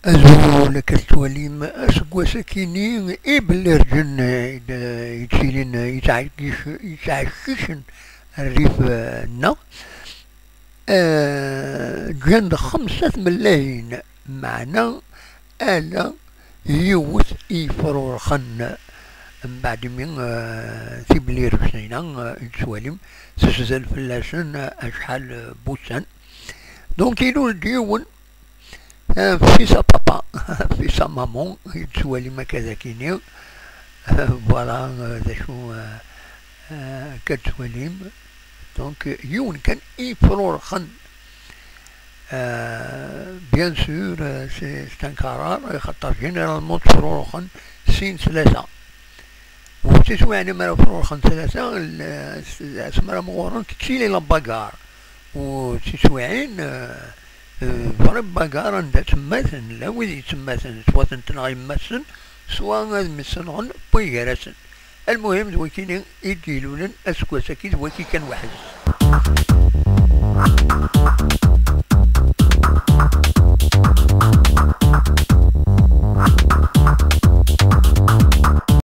أزول لك التواليم أسقوا كيني إبل رجن يتشيلين يتعششن الريف نا جند 5 ملايين معنا ألا يوث إفرورخن من بعد من تبلير سنينا التواليم سجل فلاشن أشحال بوسان دونك يلو الديون في sa papa في sa maman يتسوالي ما كذا كيني فوالا ذا شو كتسواليم دونك يون كان يفرور خن بيان سور سي ان قرار خاطر جينيرالمون تفرور خن سين 3 وتسوى يعني ما فرور خن 3 اسمها مغورن تشيلي لاباكار وتسوعين ضرب بقارا دا تماثن لا وذي تماثن سواء تنغي مسن سواء مسن بيغرسن المهم ذوكيني يديلون اسكو سكيت وكي كان وحز